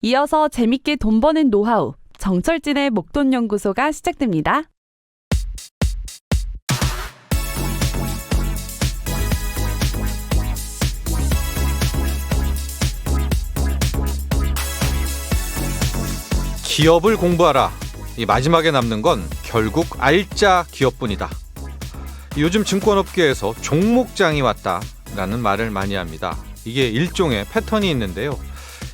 이어서 재밌게 돈 버는 노하우, 정철진의 목돈 연구소가 시작됩니다. 기업을 공부하라. 이 마지막에 남는 건 결국 알짜 기업뿐이다. 요즘 증권업계에서 종목장이 왔다라는 말을 많이 합니다. 이게 일종의 패턴이 있는데요.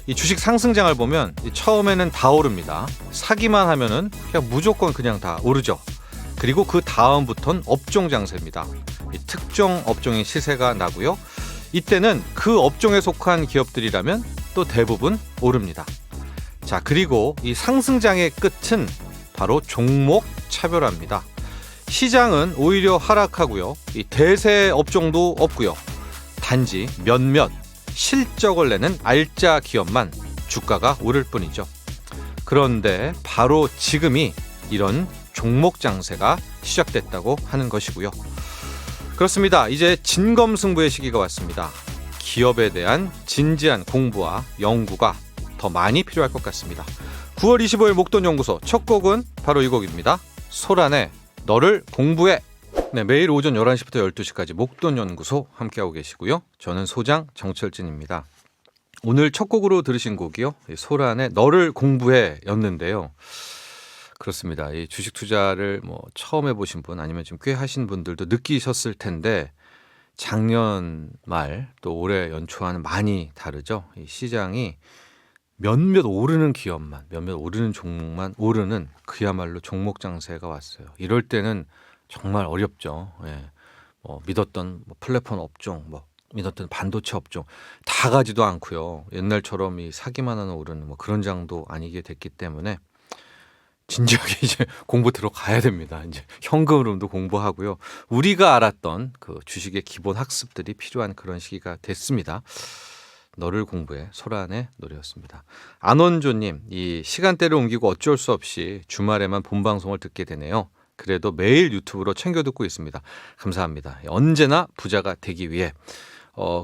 이 주식 상승장을 보면 처음에는 다 오릅니다. 사기만 하면은 그냥 무조건 그냥 다 오르죠. 그리고 그 다음부터는 업종 장세입니다. 이 특정 업종의 시세가 나고요. 이때는 그 업종에 속한 기업들이라면 또 대부분 오릅니다. 자, 그리고 이 상승장의 끝은 바로 종목 차별화입니다. 시장은 오히려 하락하고요. 이 대세 업종도 없고요. 단지 몇몇 실적을 내는 알짜 기업만 주가가 오를 뿐이죠. 그런데 바로 지금이 이런 종목 장세가 시작됐다고 하는 것이고요. 그렇습니다. 이제 진검승부의 시기가 왔습니다. 기업에 대한 진지한 공부와 연구가 더 많이 필요할 것 같습니다. 9월 25일 목돈연구소 첫 곡은 바로 이 곡입니다. 소란의 너를 공부해. 네, 매일 오전 11시부터 12시까지 목돈연구소 함께하고 계시고요. 저는 소장 정철진입니다. 오늘 첫 곡으로 들으신 곡이요. 소란의 너를 공부해 였는데요. 그렇습니다. 이 주식 투자를 처음 해보신 분 아니면 좀 꽤 하신 분들도 느끼셨을 텐데 작년 말 또 올해 연초와는 많이 다르죠. 이 시장이 몇몇 오르는 기업만, 몇몇 오르는 종목만 오르는 그야말로 종목 장세가 왔어요. 이럴 때는 정말 어렵죠. 예. 믿었던 플랫폼 업종, 믿었던 반도체 업종 다 가지도 않고요. 옛날처럼 이 사기만 하는 오르는 그런 장도 아니게 됐기 때문에 진지하게 이제 공부 들어가야 됩니다. 이제 현금 흐름도 공부하고요. 우리가 알았던 그 주식의 기본 학습들이 필요한 그런 시기가 됐습니다. 너를 공부해 소란의 노래였습니다. 안원조님, 이 시간대를 옮기고 어쩔 수 없이 주말에만 본방송을 듣게 되네요. 그래도 매일 유튜브로 챙겨 듣고 있습니다. 감사합니다. 언제나 부자가 되기 위해.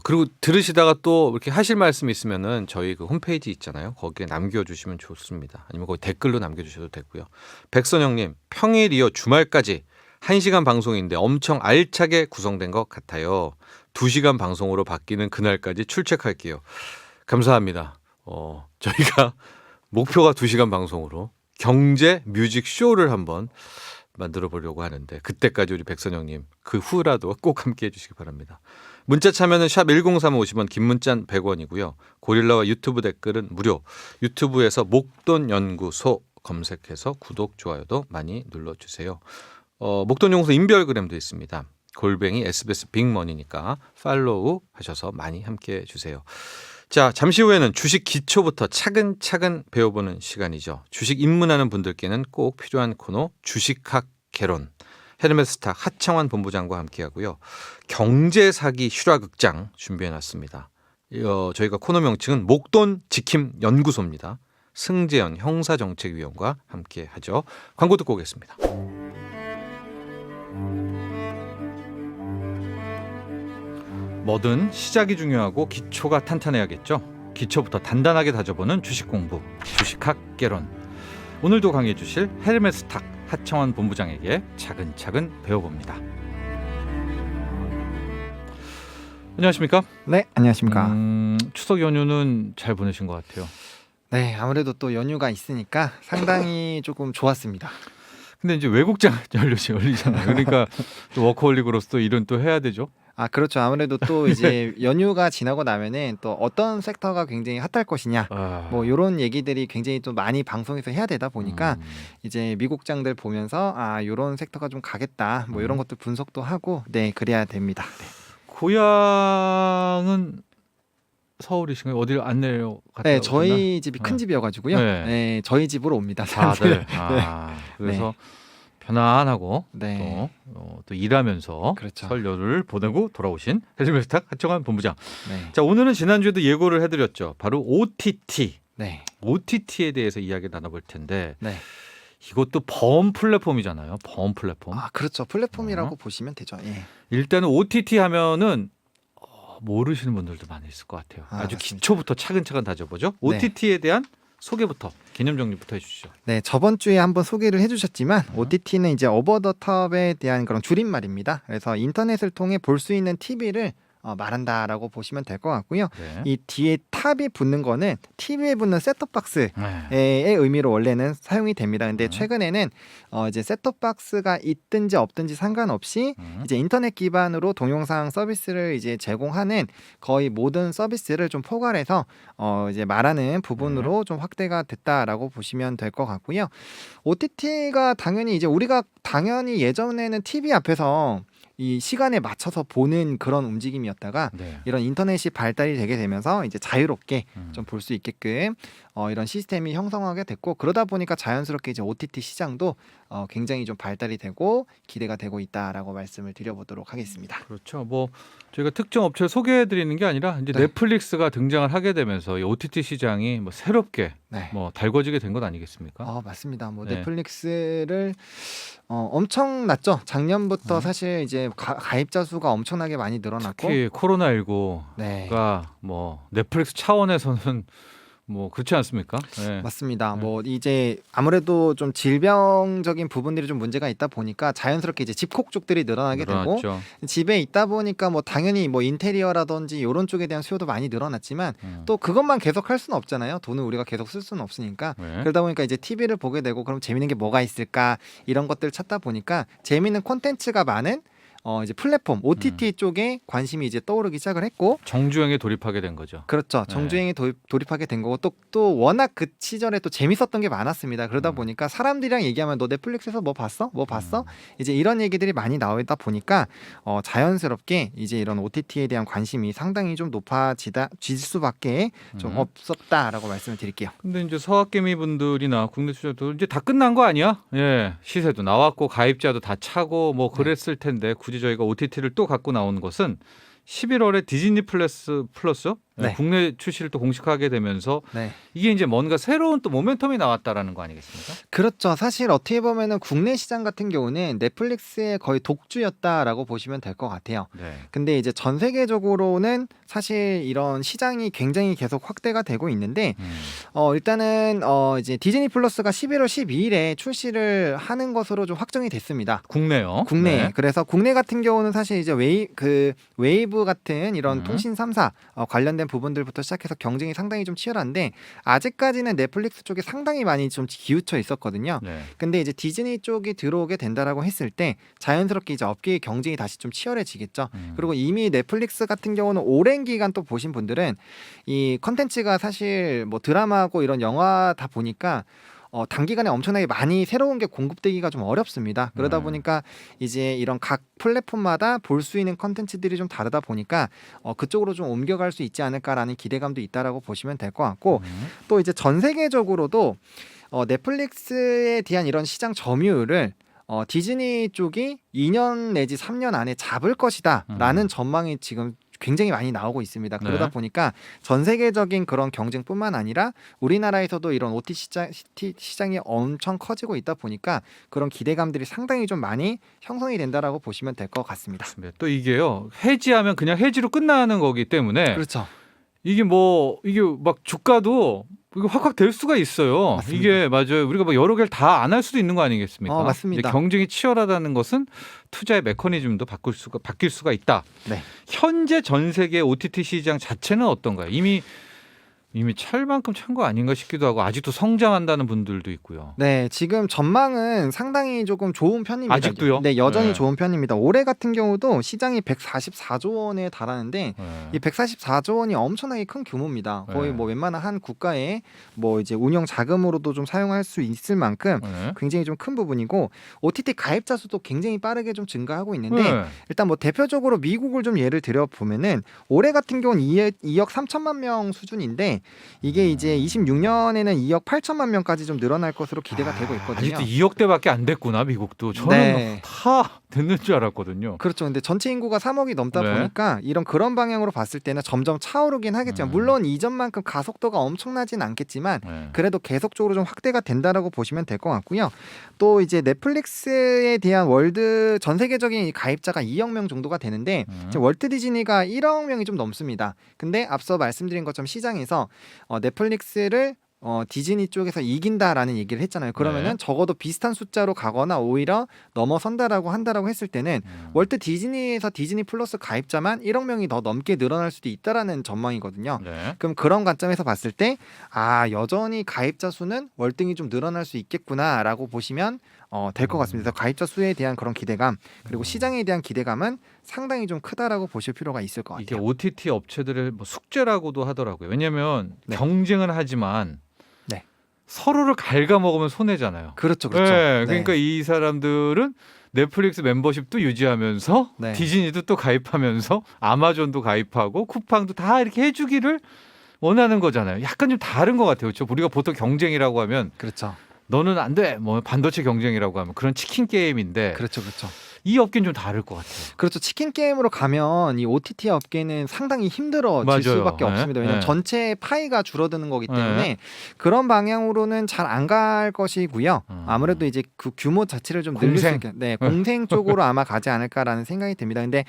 그리고 들으시다가 또 이렇게 하실 말씀이 있으면은 저희 그 홈페이지 있잖아요. 거기에 남겨주시면 좋습니다. 아니면 거기 댓글로 남겨주셔도 되고요. 백선영님, 평일 이어 주말까지 1시간 방송인데 엄청 알차게 구성된 것 같아요. 2시간 방송으로 바뀌는 그날까지 출첵할게요. 감사합니다. 저희가 목표가 2시간 방송으로 경제 뮤직 쇼를 한번 만들어 보려고 하는데 그때까지 우리 백선영님 그 후라도 꼭 함께 해주시기 바랍니다. 문자 참여는 샵 1035 50원, 긴 문자는 100원이고요. 고릴라와 유튜브 댓글은 무료. 유튜브에서 목돈연구소 검색해서 구독, 좋아요도 많이 눌러주세요. 목돈연구소 인별그램도 있습니다. 골뱅이 SBS 빅머니니까 팔로우 하셔서 많이 함께 해주세요. 자, 잠시 후에는 주식 기초부터 차근차근 배워보는 시간이죠. 주식 입문하는 분들께는 꼭 필요한 코너 주식학 개론. 헤르메스탁 하창환 본부장과 함께하고요. 경제사기 실화극장 준비해놨습니다. 저희가 코너 명칭은 목돈 지킴 연구소입니다. 승재현 형사정책위원과 함께하죠. 광고 듣고 오겠습니다. 뭐든 시작이 중요하고 기초가 탄탄해야겠죠. 기초부터 단단하게 다져보는 주식 공부, 주식학 개론. 오늘도 강의해 주실 헤르메스탁 하창환 본부장에게 차근차근 배워봅니다. 안녕하십니까? 네, 안녕하십니까? 추석 연휴는 잘 보내신 것 같아요. 네, 아무래도 또 연휴가 있으니까 상당히 조금 좋았습니다. 근데 이제 외국장 열리잖아요. 그러니까 또 워커홀릭으로서 또 일은 또 해야 되죠. 아, 그렇죠. 아무래도 또 이제 연휴가 지나고 나면은 또 어떤 섹터가 굉장히 핫할 것이냐, 이런 얘기들이 굉장히 또 많이 방송에서 해야 되다 보니까 이제 미국장들 보면서 이런 섹터가 좀 가겠다, 이런 것도 분석도 하고, 네, 그래야 됩니다. 네. 고향은 서울이신가요? 어디를 안 내려갔다 네, 오셨나? 저희 집이 큰 집이어가지고요. 네. 네, 저희 집으로 옵니다. 다들. 네. 그래서 편안하고 네. 또 일하면서 그렇죠. 설 연휴를 보내고 돌아오신 헤르메스탁 하창환 본부장. 네. 자, 오늘은 지난주에도 예고를 해드렸죠. 바로 OTT. 네. OTT에 대해서 이야기 나눠볼 텐데 네. 이것도 범 플랫폼이잖아요. 범 플랫폼. 그렇죠. 플랫폼이라고 보시면 되죠. 예. 일단은 OTT 하면은 모르시는 분들도 많이 있을 것 같아요. 아주 맞습니다. 기초부터 차근차근 다져보죠. 네. OTT에 대한 소개부터 개념 정리부터 해주시죠. 네, 저번 주에 한번 소개를 해주셨지만 OTT는 이제 오버 더 톱에 대한 그런 줄임말입니다. 그래서 인터넷을 통해 볼 수 있는 TV를 말한다라고 보시면 될 것 같고요. 네. 이 뒤에 탑이 붙는 거는 TV에 붙는 셋톱박스의 네. 의미로 원래는 사용이 됩니다. 근데 음. 최근에는 이제 셋톱박스가 있든지 없든지 상관없이 이제 인터넷 기반으로 동영상 서비스를 이제 제공하는 거의 모든 서비스를 좀 포괄해서 이제 말하는 부분으로 좀 확대가 됐다라고 보시면 될 것 같고요. OTT가 당연히 이제 우리가 당연히 예전에는 TV 앞에서 이 시간에 맞춰서 보는 그런 움직임이었다가 네. 이런 인터넷이 발달이 되게 되면서 이제 자유롭게 좀 볼 수 있게끔 이런 시스템이 형성하게 됐고, 그러다 보니까 자연스럽게 이제 OTT 시장도 굉장히 좀 발달이 되고 기대가 되고 있다라고 말씀을 드려보도록 하겠습니다. 그렇죠. 뭐 저희가 특정 업체를 소개해드리는 게 아니라 이제 네. 넷플릭스가 등장을 하게 되면서 이 OTT 시장이 뭐 새롭게 네. 뭐 달궈지게 된 것 아니겠습니까? 맞습니다. 뭐 네. 넷플릭스를 엄청났죠. 작년부터 사실 이제 가입자 수가 엄청나게 많이 늘어났고, 특히 코로나19가 네. 뭐 넷플릭스 차원에서는 뭐 그렇지 않습니까? 네. 맞습니다. 네. 뭐 이제 아무래도 좀 질병적인 부분들이 좀 문제가 있다 보니까 자연스럽게 이제 집콕 쪽들이 늘어나게 되고, 늘어났죠. 집에 있다 보니까 뭐 당연히 뭐 인테리어라든지 이런 쪽에 대한 수요도 많이 늘어났지만 또 그것만 계속 할 수는 없잖아요. 돈을 우리가 계속 쓸 수는 없으니까. 네. 그러다 보니까 이제 TV를 보게 되고, 그럼 재밌는 게 뭐가 있을까 이런 것들을 찾다 보니까 재밌는 콘텐츠가 많은 이제 플랫폼 OTT 쪽에 관심이 이제 떠오르기 시작을 했고, 정주행에 돌입하게 된 거죠. 그렇죠. 네. 정주행에 돌입하게 된 거고, 또 워낙 그 시절에 또 재밌었던 게 많았습니다. 그러다 보니까 사람들이랑 얘기하면 너 넷플릭스에서 뭐 봤어? 뭐 봤어? 이제 이런 얘기들이 많이 나오다 보니까 자연스럽게 이제 이런 OTT에 대한 관심이 상당히 좀 높아질 수밖에 좀 없었다라고 말씀을 드릴게요. 근데 이제 서학개미 분들이나 국내 투자도 이제 다 끝난 거 아니야? 예, 시세도 나왔고 가입자도 다 차고 뭐 그랬을 텐데 굳이 저희가 OTT를 또 갖고 나오는 것은 11월에 디즈니 플러스 네. 국내 출시를 또 공식하게 되면서 네. 이게 이제 뭔가 새로운 또 모멘텀이 나왔다라는 거 아니겠습니까? 그렇죠. 사실 어떻게 보면은 국내 시장 같은 경우는 넷플릭스의 거의 독주였다라고 보시면 될 것 같아요. 네. 근데 이제 전 세계적으로는 사실 이런 시장이 굉장히 계속 확대가 되고 있는데, 일단은 이제 디즈니 플러스가 11월 12일에 출시를 하는 것으로 좀 확정이 됐습니다. 국내요. 국내. 네. 그래서 국내 같은 경우는 사실 이제 웨이브 같은 이런 통신 3사 관련된 부분들부터 시작해서 경쟁이 상당히 좀 치열한데, 아직까지는 넷플릭스 쪽에 상당히 많이 좀 기우쳐 있었거든요. 네. 근데 이제 디즈니 쪽이 들어오게 된다라고 했을 때 자연스럽게 이제 업계의 경쟁이 다시 좀 치열해지겠죠. 그리고 이미 넷플릭스 같은 경우는 오랜 기간 또 보신 분들은 이 컨텐츠가 사실 뭐 드라마고 이런 영화다 보니까 단기간에 엄청나게 많이 새로운 게 공급되기가 좀 어렵습니다. 그러다 보니까 이제 이런 각 플랫폼마다 볼 수 있는 컨텐츠들이 좀 다르다 보니까 그쪽으로 좀 옮겨갈 수 있지 않을까라는 기대감도 있다라고 보시면 될 것 같고, 또 이제 전 세계적으로도 넷플릭스에 대한 이런 시장 점유율을 디즈니 쪽이 2년 내지 3년 안에 잡을 것이다라는 전망이 지금 굉장히 많이 나오고 있습니다. 그러다 네. 보니까 전 세계적인 그런 경쟁뿐만 아니라 우리나라에서도 이런 OTT 시장이 엄청 커지고 있다 보니까 그런 기대감들이 상당히 좀 많이 형성이 된다라고 보시면 될 것 같습니다. 네. 또 이게요. 해지하면 그냥 해지로 끝나는 거기 때문에 그렇죠. 이게 막 주가도 이거 확확 될 수가 있어요. 맞습니다. 이게 맞아요. 우리가 뭐 여러 개를 다 안 할 수도 있는 거 아니겠습니까? 맞습니다. 이제 경쟁이 치열하다는 것은 투자의 메커니즘도 바뀔 수가 있다. 네. 현재 전 세계 OTT 시장 자체는 어떤가요? 이미 찰 만큼 찬 거 아닌가 싶기도 하고 아직도 성장한다는 분들도 있고요. 네, 지금 전망은 상당히 조금 좋은 편입니다. 아직도요? 네, 여전히 네. 좋은 편입니다. 올해 같은 경우도 시장이 144조 원에 달하는데 이 144조 원이 엄청나게 큰 규모입니다. 거의 네. 뭐 웬만한 한 국가의 뭐 이제 운영 자금으로도 좀 사용할 수 있을 만큼 네. 굉장히 좀 큰 부분이고, OTT 가입자 수도 굉장히 빠르게 좀 증가하고 있는데 네. 일단 뭐 대표적으로 미국을 좀 예를 들어 보면은 올해 같은 경우는 2억 3천만 명 수준인데 이게 이제 26년에는 2억 8천만 명까지 좀 늘어날 것으로 기대가 되고 있거든요. 아직도 2억대밖에 안 됐구나 미국도. 저는 네. 다 됐는 줄 알았거든요. 그렇죠. 근데 전체 인구가 3억이 넘다 네. 보니까 그런 방향으로 봤을 때는 점점 차오르긴 하겠지만, 물론 이전만큼 가속도가 엄청나진 않겠지만 네. 그래도 계속적으로 좀 확대가 된다라고 보시면 될 것 같고요. 또 이제 넷플릭스에 대한 전 세계적인 가입자가 2억 명 정도가 되는데 이제 월트 디즈니가 1억 명이 좀 넘습니다. 근데 앞서 말씀드린 것처럼 시장에서 넷플릭스를 디즈니 쪽에서 이긴다라는 얘기를 했잖아요. 그러면은 네. 적어도 비슷한 숫자로 가거나 오히려 넘어선다라고 한다라고 했을 때는 월트 디즈니에서 디즈니 플러스 가입자만 1억 명이 더 넘게 늘어날 수도 있다라는 전망이거든요. 네. 그럼 그런 관점에서 봤을 때 여전히 가입자 수는 월등히 좀 늘어날 수 있겠구나라고 보시면 될 것 같습니다. 그래서 가입자 수에 대한 그런 기대감 그리고 시장에 대한 기대감은 상당히 좀 크다라고 보실 필요가 있을 것 이게 같아요. OTT 업체들의 뭐 숙제라고도 하더라고요. 왜냐하면 네. 경쟁은 하지만 네. 서로를 갉아먹으면 손해잖아요. 그렇죠, 그렇죠. 네, 그러니까 이 사람들은 넷플릭스 멤버십도 유지하면서 네. 디즈니도 또 가입하면서 아마존도 가입하고 쿠팡도 다 이렇게 해주기를 원하는 거잖아요. 약간 좀 다른 것 같아요. 그렇죠? 우리가 보통 경쟁이라고 하면 그렇죠, 너는 안 돼. 뭐 반도체 경쟁이라고 하면 그런 치킨 게임인데 그렇죠, 그렇죠. 이 업계는 좀 다를 것 같아요. 그렇죠. 치킨 게임으로 가면 이 OTT 업계는 상당히 힘들어질 맞아요. 수밖에 네. 없습니다. 왜냐하면 네. 전체 파이가 줄어드는 거기 때문에 네. 그런 방향으로는 잘 안 갈 것이고요. 아무래도 이제 그 규모 자체를 좀 늘릴 수 공생. 있게, 공생 쪽으로 아마 가지 않을까라는 생각이 듭니다. 근데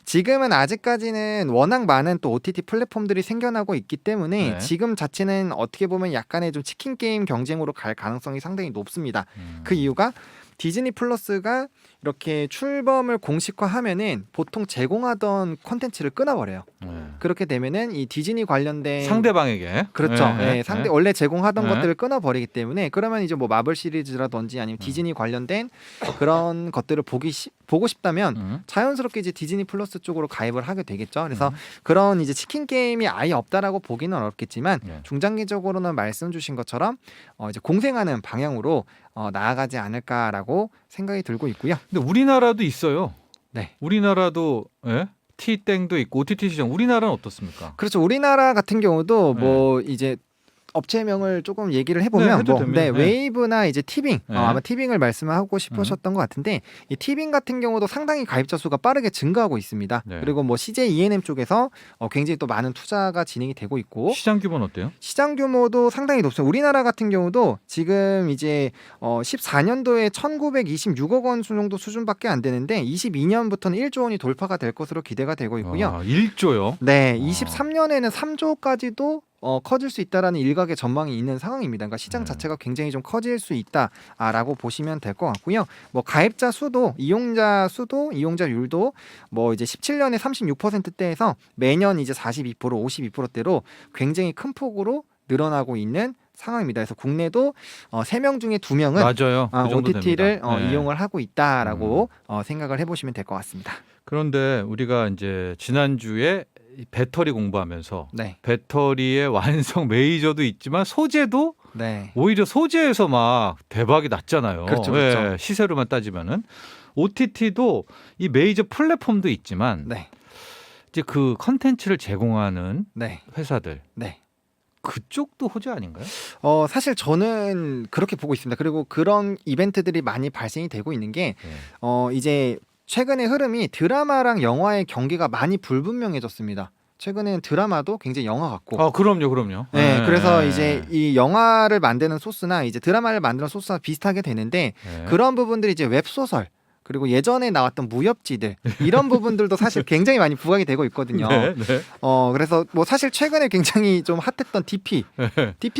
지금은 아직까지는 워낙 많은 또 OTT 플랫폼들이 생겨나고 있기 때문에 네. 지금 자체는 어떻게 보면 약간의 좀 치킨 게임 경쟁으로 갈 가능성이 상당히 높습니다. 그 이유가 디즈니 플러스가 이렇게 출범을 공식화하면은 보통 제공하던 콘텐츠를 끊어버려요. 네. 그렇게 되면은 이 디즈니 관련된 상대방에게 그렇죠. 네. 네, 상대 원래 제공하던 네. 것들을 끊어버리기 때문에 그러면 이제 뭐 마블 시리즈라든지 아니면 디즈니 관련된 그런 것들을 보고 싶다면 자연스럽게 이제 디즈니 플러스 쪽으로 가입을 하게 되겠죠. 그래서 그런 이제 치킨 게임이 아예 없다라고 보기는 어렵겠지만 네. 중장기적으로는 말씀 주신 것처럼 이제 공생하는 방향으로 나아가지 않을까라고 생각이 들고 있고요. 근데 우리나라도 있어요. 네. 우리나라도 T땡도 있고 OTT 시장 우리나라는 어떻습니까? 그렇죠. 우리나라 같은 경우도 네. 뭐 이제 업체명을 조금 얘기를 네, 해보면 해도 됩니다. 네. 웨이브나 이제 티빙 네. 아마 티빙을 말씀하고 싶으셨던 것 같은데 이 티빙 같은 경우도 상당히 가입자 수가 빠르게 증가하고 있습니다. 네. 그리고 뭐 CJ ENM 쪽에서 굉장히 또 많은 투자가 진행이 되고 있고 시장 규모는 어때요? 시장 규모도 상당히 높습니다. 우리나라 같은 경우도 지금 이제 14년도에 1,926억 원 정도 수준밖에 안 되는데 22년부터는 1조 원이 돌파가 될 것으로 기대가 되고 있고요. 1조요? 네, 23년에는 3조까지도 커질 수 있다라는 일각의 전망이 있는 상황입니다. 그러니까 시장 자체가 굉장히 좀 커질 수 있다라고 보시면 될 것 같고요. 뭐 가입자 수도 이용자율도 뭐 이제 17년에 36%대에서 매년 이제 42%, 52%대로 굉장히 큰 폭으로 늘어나고 있는 상황입니다. 그래서 국내도 3명 중에 2명은 맞아요. 그 정도 OTT를 됩니다. 네. 이용을 하고 있다라고 생각을 해보시면 될 것 같습니다. 그런데 우리가 이제 지난주에 배터리 공부하면서 네, 배터리의 완성 메이저도 있지만 소재도 네, 오히려 소재에서 막 대박이 났잖아요. 그렇죠, 그렇죠. 시세로만 따지면은 OTT도 이 메이저 플랫폼도 있지만 네, 이제 그 컨텐츠를 제공하는 네, 회사들 네. 그쪽도 호재 아닌가요? 사실 저는 그렇게 보고 있습니다. 그리고 그런 이벤트들이 많이 발생이 되고 있는 게 이제 최근의 흐름이 드라마랑 영화의 경계가 많이 불분명해졌습니다. 최근엔 드라마도 굉장히 영화 같고. 그럼요. 네, 그래서 이제 이 영화를 만드는 소스나 이제 드라마를 만드는 소스와 비슷하게 되는데 네. 그런 부분들이 이제 웹소설 그리고 예전에 나왔던 무협지들 이런 부분들도 사실 굉장히 많이 부각이 되고 있거든요. 네. 그래서 뭐 사실 최근에 굉장히 좀 핫했던 DP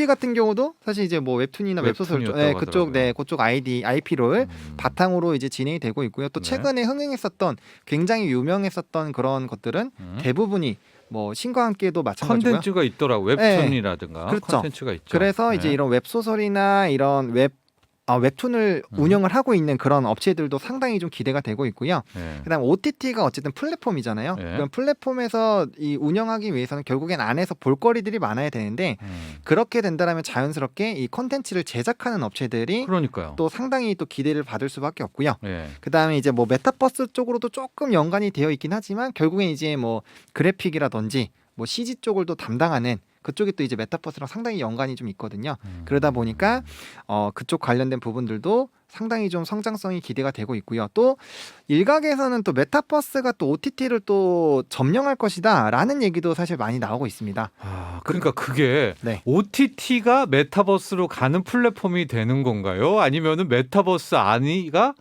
같은 경우도 사실 이제 뭐 웹툰이나 웹소설 쪽, 웹툰이었다고 그쪽 IP를 바탕으로 이제 진행이 되고 있고요. 또 네. 최근에 흥행했었던 굉장히 유명했었던 그런 것들은 대부분이 뭐 신과 함께도 마찬가지고요. 컨텐츠가 있더라고 웹툰이라든가 그렇죠. 컨텐츠가 있죠. 그래서 이제 이런 웹소설이나 이런 웹툰을 운영을 하고 있는 그런 업체들도 상당히 좀 기대가 되고 있고요. 그다음 OTT가 어쨌든 플랫폼이잖아요. 그럼 플랫폼에서 이 운영하기 위해서는 결국엔 안에서 볼거리들이 많아야 되는데 그렇게 된다면 자연스럽게 이 콘텐츠를 제작하는 업체들이 그러니까요. 또 상당히 또 기대를 받을 수밖에 없고요. 네. 그다음에 이제 뭐 메타버스 쪽으로도 조금 연관이 되어 있긴 하지만 결국엔 이제 뭐 그래픽이라든지 뭐 CG 쪽을 또 담당하는 그쪽이 또 이제 메타버스랑 상당히 연관이 좀 있거든요. 그러다 보니까 그쪽 관련된 부분들도 상당히 좀 성장성이 기대가 되고 있고요. 또 일각에서는 또 메타버스가 또 OTT를 또 점령할 것이다라는 얘기도 사실 많이 나오고 있습니다. 그러니까 그게 네. OTT가 메타버스로 가는 플랫폼이 되는 건가요? 아니면은 메타버스 안이가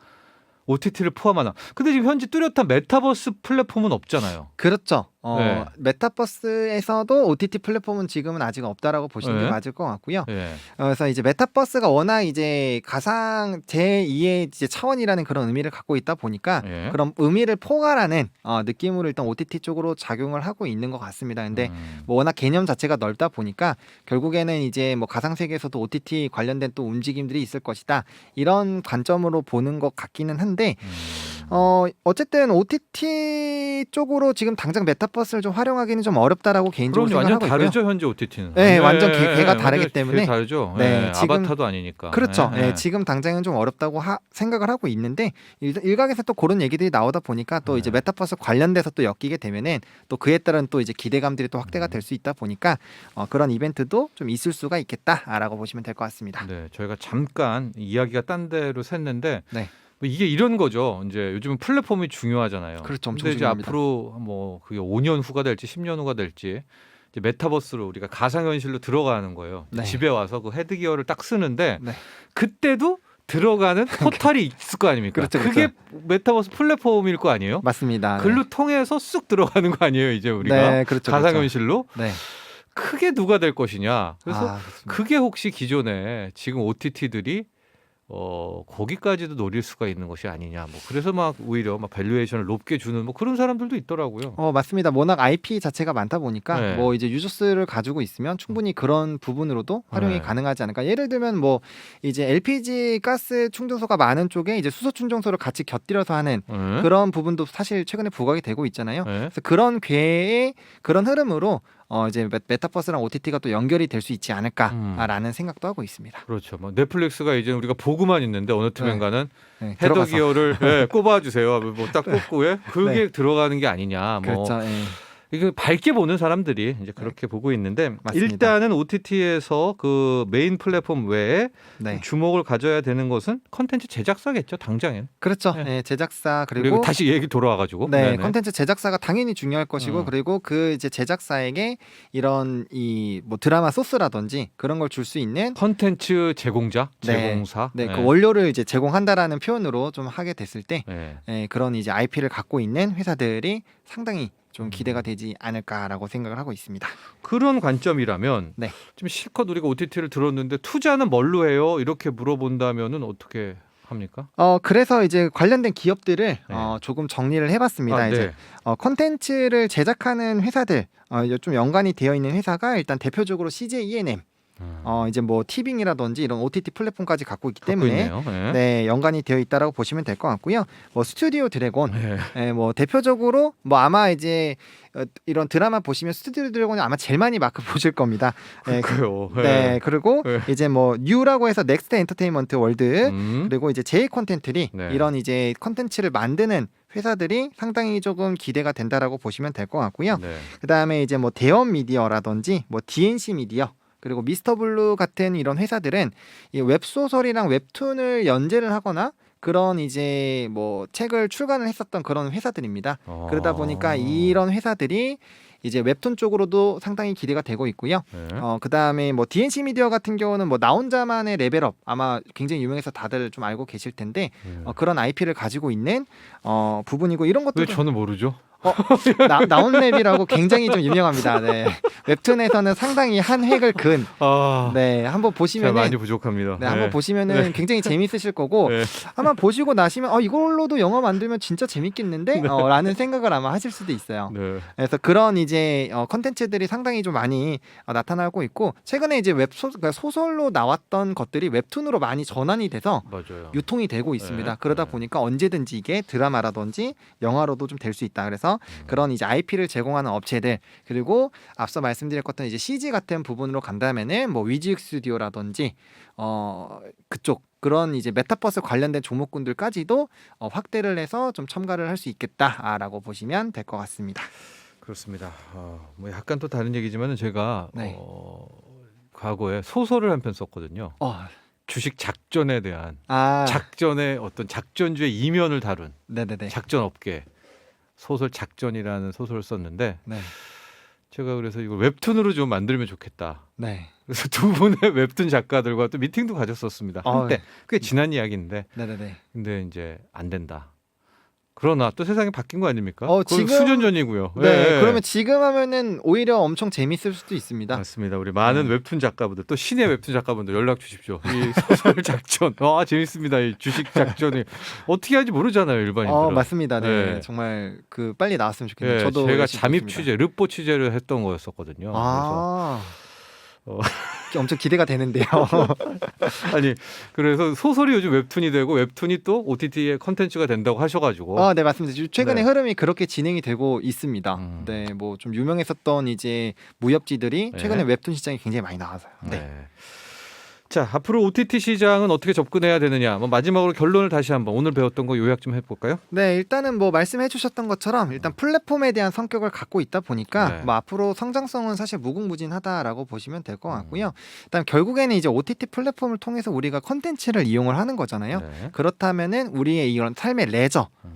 OTT를 포함하나? 근데 지금 현재 뚜렷한 메타버스 플랫폼은 없잖아요. 그렇죠. 네. 메타버스에서도 OTT 플랫폼은 지금은 아직 없다라고 보시는 게 네. 맞을 것 같고요. 예. 그래서 이제 메타버스가 워낙 이제 가상 제2의 이제 차원이라는 그런 의미를 갖고 있다 보니까 예. 그런 의미를 포괄하는 느낌으로 일단 OTT 쪽으로 작용을 하고 있는 것 같습니다. 근데 뭐 워낙 개념 자체가 넓다 보니까 결국에는 이제 뭐 가상 세계에서도 OTT 관련된 또 움직임들이 있을 것이다. 이런 관점으로 보는 것 같기는 한데 어쨌든 OTT 쪽으로 지금 당장 메타버스를 좀 활용하기는 좀 어렵다라고 개인적으로 그럼 완전 생각하고 있고요. 다르죠 현재 OTT는. 네, 완전 개가 다르기 때문에. 다르죠. 네, 예, 지금- 아바타도 아니니까. 그렇죠. 예, 예. 지금 당장은 좀 어렵다고 생각을 하고 있는데 일각에서 또 그런 얘기들이 나오다 보니까 또 이제 네. 메타버스 관련돼서 또 엮이게 되면은 또 그에 따른 또 이제 기대감들이 또 확대가 될 수 있다 보니까 그런 이벤트도 좀 있을 수가 있겠다라고 보시면 될 것 같습니다. 네, 저희가 잠깐 이야기가 딴 데로 샜는데 네. 뭐 이게 이런 거죠. 이제 요즘은 플랫폼이 중요하잖아요. 그렇죠. 엄청 근데 이제 중요합니다. 앞으로 뭐 그게 5년 후가 될지 10년 후가 될지 이제 메타버스로 우리가 가상현실로 들어가는 거예요. 네. 집에 와서 그 헤드기어를 딱 쓰는데 네. 그때도 들어가는 포털이 있을 거 아닙니까? 그렇죠, 그게 메타버스 플랫폼일 거 아니에요? 맞습니다. 네. 글로 통해서 쑥 들어가는 거 아니에요, 이제 우리가 네, 그렇죠. 가상현실로 그렇죠. 네. 크게 누가 될 것이냐. 그래서 그렇습니다. 그게 혹시 기존에 지금 OTT들이 거기까지도 노릴 수가 있는 것이 아니냐. 뭐 그래서 막 오히려 막 밸류에이션을 높게 주는 뭐 그런 사람들도 있더라고요. 맞습니다. 워낙 IP 자체가 많다 보니까 네. 뭐 이제 유저스를 가지고 있으면 충분히 그런 부분으로도 활용이 네. 가능하지 않을까. 예를 들면 뭐 이제 LPG 가스 충전소가 많은 쪽에 이제 수소 충전소를 같이 곁들여서 하는 네. 그런 부분도 사실 최근에 부각이 되고 있잖아요. 네. 그래서 그런 궤의 그런 흐름으로 이제 메타버스랑 OTT가 또 연결이 될 수 있지 않을까라는 생각도 하고 있습니다. 그렇죠. 뭐 넷플릭스가 이제 우리가 보고만 있는데 어느 틈엔가는 네, 헤더 들어가서. 기어를 꼽아주세요. 뭐 딱 꼽고 그게 그렇게 들어가는 게 아니냐. 뭐 그렇죠. 예. 이거 밝게 보는 사람들이 이제 그렇게 보고 있는데 맞습니다. 일단은 OTT에서 그 메인 플랫폼 외에 네. 주목을 가져야 되는 것은 컨텐츠 제작사겠죠. 당장엔. 그렇죠. 네. 예, 제작사 그리고 그리고 다시 얘기 돌아와가지고. 네, 네네. 컨텐츠 제작사가 당연히 중요할 것이고 그리고 그 이제 제작사에게 이런 이 뭐 드라마 소스라든지 그런 걸 줄 수 있는 컨텐츠 제공자, 네. 제공사. 네, 그 원료를 이제 제공한다라는 표현으로 좀 하게 됐을 때 네. 그런 이제 IP를 갖고 있는 회사들이 상당히 좀 기대가 되지 않을까라고 생각을 하고 있습니다. 그런 관점이라면 네. 지금 실컷 우리가 OTT를 들었는데 투자는 뭘로 해요? 이렇게 물어본다면은 어떻게 합니까? 그래서 이제 관련된 기업들을 네. 조금 정리를 해봤습니다. 네. 이제 컨텐츠를 제작하는 회사들, 좀 연관이 되어 있는 회사가 일단 대표적으로 CJ E&M, 이제 뭐 티빙이라든지 이런 OTT 플랫폼까지 갖고 있기 때문에 있네요. 네. 네, 연관이 되어 있다라고 보시면 될 것 같고요. 뭐 스튜디오 드래곤, 네. 뭐 대표적으로 뭐 아마 이제 이런 드라마 보시면 스튜디오 드래곤이 아마 제일 많이 마크 보실 겁니다. 그래요. 네, 그리고 네. 이제 뭐 뉴라고 해서 넥스트 엔터테인먼트 월드 그리고 이제 제이 콘텐츠리 네. 이런 이제 콘텐츠를 만드는 회사들이 상당히 조금 기대가 된다라고 보시면 될 것 같고요. 네. 그다음에 이제 뭐 대원 미디어라든지 뭐 DNC 미디어 그리고 미스터블루 같은 이런 회사들은 이 웹소설이랑 웹툰을 연재를 하거나 그런 이제 뭐 책을 출간을 했었던 그런 회사들입니다. 그러다 보니까 이런 회사들이 이제 웹툰 쪽으로도 상당히 기대가 되고 있고요. 네. 그다음에 뭐 DNC 미디어 같은 경우는 뭐 나 혼자만의 레벨업 아마 굉장히 유명해서 다들 좀 알고 계실 텐데 그런 IP를 가지고 있는 부분이고 이런 것도 왜 저는 모르죠? 나온랩이라고 굉장히 좀 유명합니다. 네. 웹툰에서는 상당히 한 획을 근. 네, 한번 제가 보시면은 많이 부족합니다. 네, 한번 보시면은 굉장히 재밌으실 거고 네. 아마 보시고 나시면 이걸로도 영화 만들면 진짜 재밌겠는데? 라는 생각을 아마 하실 수도 있어요. 네. 그래서 그런 이제 컨텐츠들이 상당히 좀 많이 나타나고 있고 최근에 이제 그러니까 소설로 나왔던 것들이 웹툰으로 많이 전환이 돼서 맞아요. 유통이 되고 있습니다. 네, 그러다 네. 보니까 언제든지 이게 드라마라든지 영화로도 좀 될 수 있다. 그래서 그런 이제 IP를 제공하는 업체들 그리고 앞서 말씀드렸던 이제 CG 같은 부분으로 간다면은 뭐 위즈익 스튜디오라든지 그쪽 그런 이제 메타버스 관련된 종목군들까지도 확대를 해서 좀 첨가를 할 수 있겠다라고 보시면 될 것 같습니다. 그렇습니다. 뭐 약간 또 다른 얘기지만은 제가 네. 과거에 소설을 한 편 썼거든요. 주식 작전에 대한 작전의 어떤 작전주의 이면을 다룬 네네네. 작전 업계 소설 작전이라는 소설을 썼는데 네. 제가 그래서 이걸 웹툰으로 좀 만들면 좋겠다. 네. 그래서 두 분의 웹툰 작가들과 또 미팅도 가졌었습니다. 한때 꽤 지난 이야기인데 네네네. 근데 이제 안 된다. 그러나 또 세상이 바뀐 거 아닙니까? 그건 지금- 수년 전이고요. 네, 예. 그러면 지금 하면은 오히려 엄청 재밌을 수도 있습니다. 맞습니다. 우리 많은 웹툰 작가분들 또 신의 웹툰 작가분들 연락 주십시오. 이 소설 작전, 재밌습니다. 이 주식 작전이 어떻게 하는지 모르잖아요, 일반인들은. 맞습니다. 네. 네. 정말 빨리 나왔으면 좋겠네요. 예, 저도 제가 열심히 잠입 보겠습니다. 취재, 르포 취재를 했던 거였었거든요. 엄청 기대가 되는데요. 그래서 소설이 요즘 웹툰이 되고 웹툰이 또 OTT의 컨텐츠가 된다고 하셔가지고. 네, 맞습니다. 최근에 네. 흐름이 그렇게 진행이 되고 있습니다. 음. 네, 뭐 좀 유명했었던 이제 무협지들이 네. 최근에 웹툰 시장이 굉장히 많이 나와서요. 네. 네. 자, 앞으로 OTT 시장은 어떻게 접근해야 되느냐. 마지막으로 결론을 다시 한번 오늘 배웠던 거 요약 좀 해볼까요? 네, 일단은 뭐 말씀해주셨던 것처럼 일단 플랫폼에 대한 성격을 갖고 있다 보니까 네. 뭐 앞으로 성장성은 사실 무궁무진하다라고 보시면 될 것 같고요. 일단 결국에는 이제 OTT 플랫폼을 통해서 우리가 컨텐츠를 이용을 하는 거잖아요. 네. 그렇다면은 우리의 이런 삶의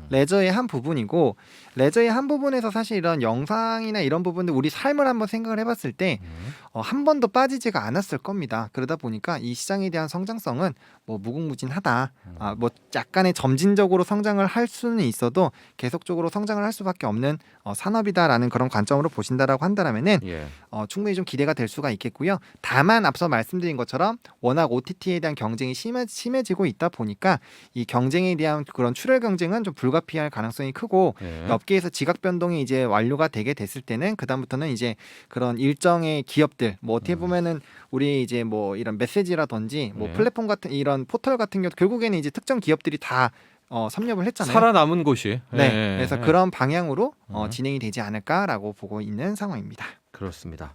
레저의 한 부분이고 레저의 한 부분에서 사실 이런 영상이나 이런 부분들 우리 삶을 한번 생각을 해봤을 때 한 번도 빠지지가 않았을 겁니다. 그러다 보니까 이 시장에 대한 성장성은 뭐 무궁무진하다. 뭐 약간의 점진적으로 성장을 할 수는 있어도 계속적으로 성장을 할 수밖에 없는 산업이다라는 그런 관점으로 보신다라고 한다면은 예. 충분히 좀 기대가 될 수가 있겠고요. 다만 앞서 말씀드린 것처럼 워낙 OTT에 대한 경쟁이 심해지고 있다 보니까 이 경쟁에 대한 그런 출혈 경쟁은 좀 불가피할 가능성이 크고 예. 업계에서 지각 변동이 이제 완료가 되게 됐을 때는 그다음부터는 이제 그런 일정의 기업들 뭐 어떻게 보면은 우리 이제 뭐 이런 메시지라든지 뭐 네. 플랫폼 같은 이런 포털 같은 경우 결국에는 이제 특정 기업들이 다 섭렵을 했잖아요. 살아남은 곳이. 네, 예. 그래서 예. 그런 방향으로 음. 진행이 되지 않을까라고 보고 있는 상황입니다. 그렇습니다.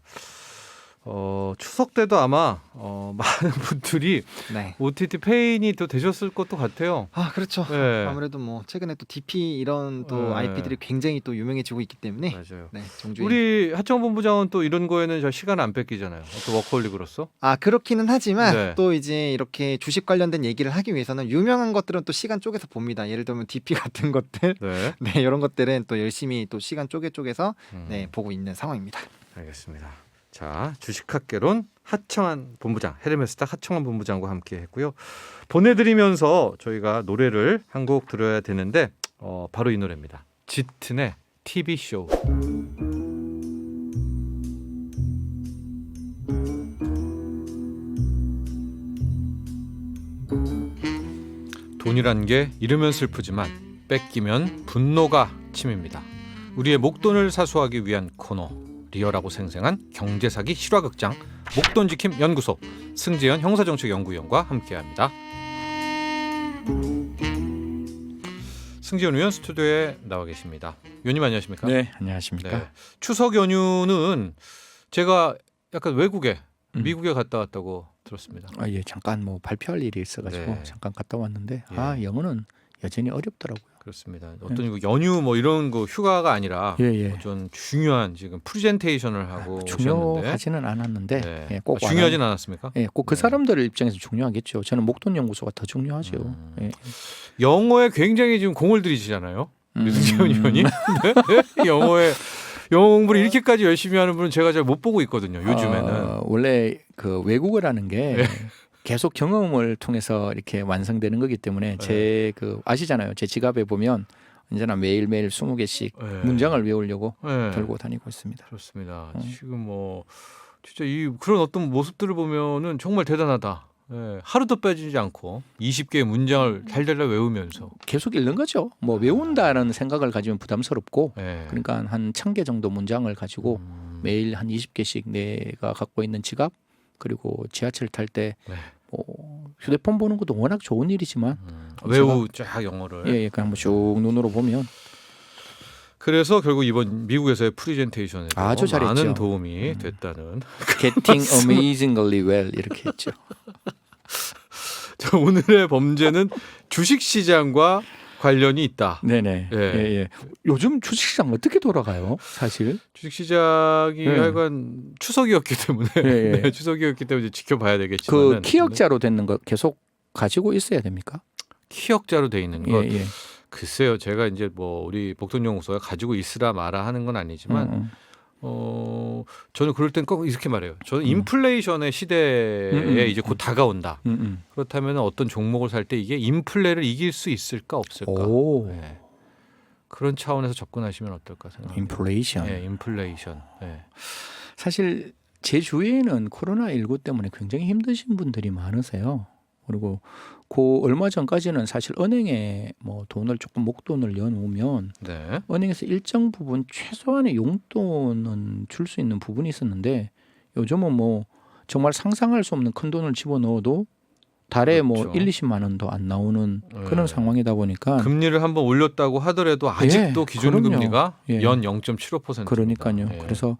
추석 때도 아마 많은 분들이 네. OTT 페인이 또 되셨을 것도 같아요. 그렇죠. 네. 아무래도 뭐 최근에 또 DP 이런 또 네. IP들이 굉장히 또 유명해지고 있기 때문에 맞아요. 네, 정주행. 우리 하청원 본부장은 또 이런 거에는 저 시간 안 뺏기잖아요. 또 워커홀릭으로서. 그렇기는 하지만 네. 또 이제 이렇게 주식 관련된 얘기를 하기 위해서는 유명한 것들은 또 시간 쪼개서 봅니다. 예를 들면 DP 같은 것들, 네. 네 이런 것들은 또 열심히 또 시간 쪼개서 음, 네 보고 있는 상황입니다. 알겠습니다. 자, 주식학개론 하청한 본부장, 헤르메스탁 하청한 본부장과 함께했고요. 보내드리면서 저희가 노래를 한 곡 들어야 되는데 바로 이 노래입니다. 짙은의 TV 쇼. 돈이란 게 잃으면 슬프지만 뺏기면 분노가 침입니다. 우리의 목돈을 사수하기 위한 코너, 리얼하고 생생한 경제사기 실화극장 목돈지킴 연구소 승재현 형사정책연구위원과 함께합니다. 승재현 의원 스튜디오에 나와 계십니다. 위원님 안녕하십니까? 네, 안녕하십니까. 네. 추석 연휴는 제가 약간 외국에 미국에 갔다 왔다고 들었습니다. 예, 잠깐 뭐 발표할 일이 있어가지고 네. 잠깐 갔다 왔는데 예. 영어는 여전히 어렵더라고요. 그렇습니다. 어떤 이거 연휴 뭐 이런 거 휴가가 아니라 예. 좀 중요한 지금 프레젠테이션을 하고 오셨는데 중요하지는 않았는데 네. 예, 꼭 중요하진 않았습니까? 예, 꼭 그 네. 사람들 입장에서 중요하겠죠. 저는 목돈 연구소가 더 중요하죠. 예. 영어에 굉장히 지금 공을 들이시잖아요. 승재현 의원이. 네? 영어 공부를 이렇게까지 열심히 하는 분은 제가 잘 못 보고 있거든요. 요즘에는. 원래 그 외국어라는 게 네. 계속 경험을 통해서 이렇게 완성되는 거기 때문에 제 그 아시잖아요. 제 지갑에 보면 언제나 매일매일 20개씩 네. 문장을 외우려고 네. 들고 다니고 있습니다. 그렇습니다. 지금 뭐 진짜 그런 어떤 모습들을 보면은 정말 대단하다. 예, 하루도 빠지지 않고 20개의 문장을 달달달 외우면서 계속 읽는 거죠. 뭐 외운다는 생각을 가지면 부담스럽고 예. 그러니까 한 1000개 정도 문장을 가지고 매일 한 20개씩 내가 갖고 있는 지갑 그리고 지하철 탈 때 네. 뭐 휴대폰 보는 것도 워낙 좋은 일이지만 외우 쫙 영어를. 예, 그냥 한번 쭉 눈으로 보면 그래서 결국 이번 미국에서의 프레젠테이션에 아주 잘했죠. 많은 도움이 됐다는. Getting amazingly well 이렇게 했죠. 자, 오늘의 범죄는 주식시장과 관련이 있다. 네네. 예. 예. 요즘 주식시장 어떻게 돌아가요? 사실. 주식시장이 네. 하여간 추석이었기 때문에 예. 네, 추석이었기 때문에 이제 지켜봐야 되겠지만 그 키역자로 되는 거 계속 가지고 있어야 됩니까? 키역자로 돼 있는 것. 예. 글쎄요, 제가 이제 뭐 우리 복돈연구소가 가지고 있으라 마라 하는 건 아니지만 저는 그럴 땐 꼭 이렇게 말해요. 저는 인플레이션의 시대에 이제 곧 다가온다. 그렇다면 어떤 종목을 살 때 이게 인플레를 이길 수 있을까 없을까? 오. 네. 그런 차원에서 접근하시면 어떨까 생각합니다. 인플레이션. 예, 인플레이션. 예. 사실 제 주위에는 코로나19 때문에 굉장히 힘드신 분들이 많으세요. 그리고 그 얼마 전까지는 사실 은행에 뭐 돈을 조금 목돈을 넣어놓으면 네. 은행에서 일정 부분 최소한의 용돈은 줄 수 있는 부분이 있었는데 요즘은 뭐 정말 상상할 수 없는 큰 돈을 집어넣어도 달에 뭐 그렇죠. 1, 20만 원도 안 나오는 네. 그런 상황이다 보니까 금리를 한번 올렸다고 하더라도 아직도 예, 기준 그럼요. 금리가 예. 연 0.75%입니다. 그러니까요. 그래서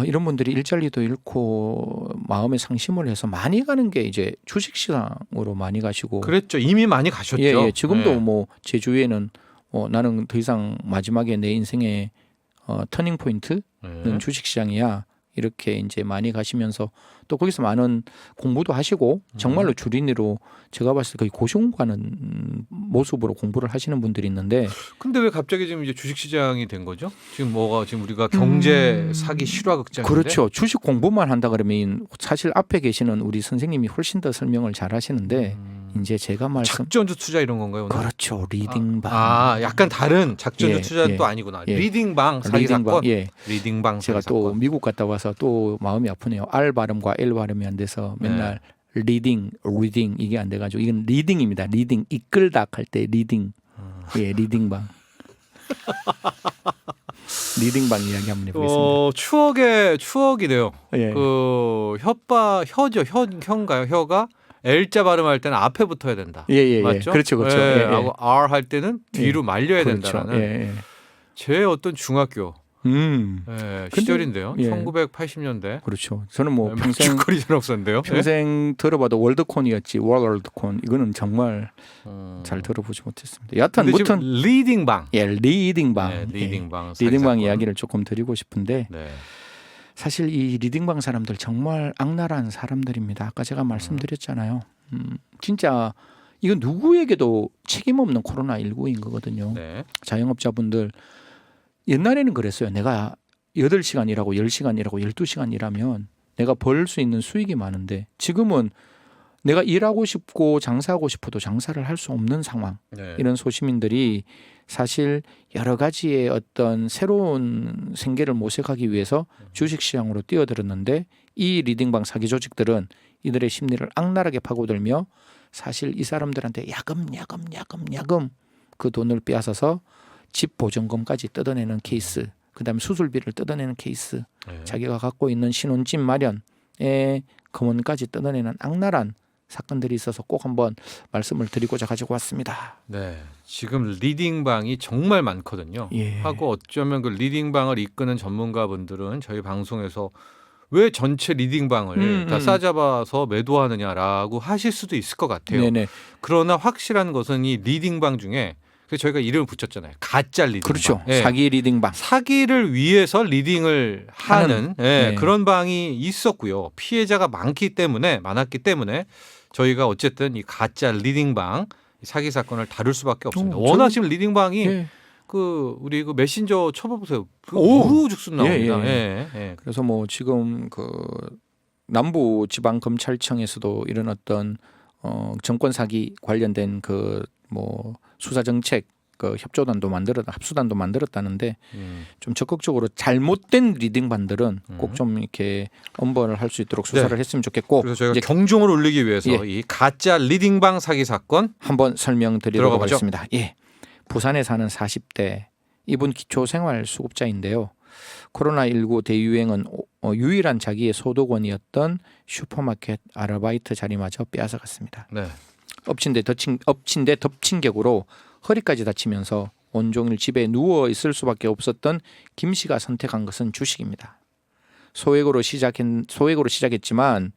이런 분들이 일자리도 잃고 마음의 상심을 해서 많이 가는 게 이제 주식시장으로 많이 가시고 그랬죠. 이미 많이 가셨죠. 예, 지금도 예. 뭐 제 주위에는 나는 더 이상 마지막에 내 인생의 터닝 포인트는 예. 주식시장이야. 이렇게 이제 많이 가시면서 또 거기서 많은 공부도 하시고 정말로 주린이로 제가 봤을 때 거의 고시공부하는 모습으로 공부를 하시는 분들이 있는데 근데 왜 갑자기 지금 이제 주식 시장이 된 거죠? 지금 뭐가 지금 우리가 경제 사기 실화 극장인데. 그렇죠. 주식 공부만 한다 그러면 사실 앞에 계시는 우리 선생님이 훨씬 더 설명을 잘 하시는데 이제 제가 말씀 작전주 투자 이런 건가요? 오늘? 그렇죠. 리딩방. 약간 다른 작전주 예, 투자는 예. 또 아니구나. 예. 리딩방 사기 리딩방. 사건. 예. 리딩방 제가 사기 또 사건. 미국 갔다 와서 또 마음이 아프네요. R 발음과 L 발음이 안 돼서 맨날 리딩 이게 안 돼가지고 이건 리딩입니다. 리딩 이끌다 할 때 리딩. 예, 리딩방. 리딩방 이야기 한번 해보겠습니다. 추억이래요. 예. 그 혀인가요? 혀가 L자 발음할 때는 앞에 붙어야 된다. 예. 맞죠? 그렇죠. 예, 예, 예. 하고 R 할 때는 뒤로 말려야 그렇죠. 된다는 예. 제 어떤 중학교 근데- 시절인데요. 예. 1980년대. 그렇죠. 저는 뭐 평생 축구리 전업선데요. 평생 들어봐도 월드콘이었지 월드콘 이거는 정말 예? 잘 들어보지 못했습니다. 여하튼 근데 지금 무튼 리딩방. 예, 리딩방. 네, 리딩방. 예, 리딩방 사기 이야기를 조금 드리고 싶은데 사건. 네. 사실 이 리딩방 사람들 정말 악랄한 사람들입니다. 아까 제가 말씀드렸잖아요. 진짜 이건 누구에게도 책임 없는 코로나19인 거거든요. 네. 자영업자분들 옛날에는 그랬어요. 내가 8시간 일하고 10시간 일하고 12시간 일하면 내가 벌 수 있는 수익이 많은데 지금은 내가 일하고 싶고 장사하고 싶어도 장사를 할 수 없는 상황. 네. 이런 소시민들이 사실 여러 가지의 어떤 새로운 생계를 모색하기 위해서 주식시장으로 뛰어들었는데 이 리딩방 사기 조직들은 이들의 심리를 악랄하게 파고들며 사실 이 사람들한테 야금 그 돈을 빼앗아서 집 보증금까지 뜯어내는 케이스, 그다음에 수술비를 뜯어내는 케이스, 네. 자기가 갖고 있는 신혼집 마련의 금원까지 뜯어내는 악랄한 사건들이 있어서 꼭 한번 말씀을 드리고자 가지고 왔습니다. 네. 지금 리딩방이 정말 많거든요. 예. 하고 어쩌면 그 리딩방을 이끄는 전문가분들은 저희 방송에서 왜 전체 리딩방을 다 싸잡아서 매도하느냐라고 하실 수도 있을 것 같아요. 네네. 그러나 확실한 것은 이 리딩방 중에 그래서 저희가 이름을 붙였잖아요. 가짜 리딩방. 그렇죠. 예. 사기 리딩방. 사기를 위해서 리딩을 하는 네. 그런 방이 있었고요. 피해자가 많았기 때문에 저희가 어쨌든 이 가짜 리딩방 사기 사건을 다룰 수밖에 없습니다. 워낙 지금 리딩방이 예. 우리 메신저 쳐봐보세요. 오. 우후죽순 나옵니다. 예. 예. 그래서 뭐 지금 그 남부 지방 검찰청에서도 이런 어떤 정권 사기 관련된 그 뭐 수사 정책 그 협조단도 합수단도 만들었다는데 좀 적극적으로 잘못된 리딩반들은 꼭 좀 이렇게 엄벌을 할 수 있도록 수사를 했으면 좋겠고 그래서 저희가 이제 경종을 울리기 위해서 예. 이 가짜 리딩방 사기 사건 한번 설명드리도록 들어가 보죠. 하겠습니다. 예. 부산에 사는 40대 이분 기초생활수급자인데요. 코로나19 대유행은 유일한 자기의 소득원이었던 슈퍼마켓 아르바이트 자리마저 빼앗아갔습니다. 네. 엎친 데 덮친 격으로 허리까지 다치면서 온종일 집에 누워 있을 수밖에 없었던 김 씨가 선택한 것은 주식입니다. 소액으로 시작했지만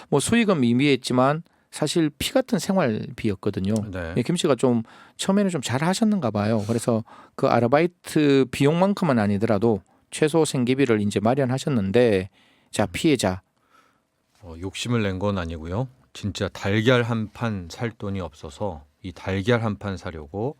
뭐 수익은 미미했지만 사실 피 같은 생활비였거든요. 네. 김 씨가 좀 처음에는 좀 잘하셨는가 봐요. 그래서 그 아르바이트 비용만큼은 아니더라도 최소 생계비를 이제 마련하셨는데 자 피해자 욕심을 낸 건 아니고요. 진짜 달걀 한 판 살 돈이 없어서 이 달걀 한 판 사려고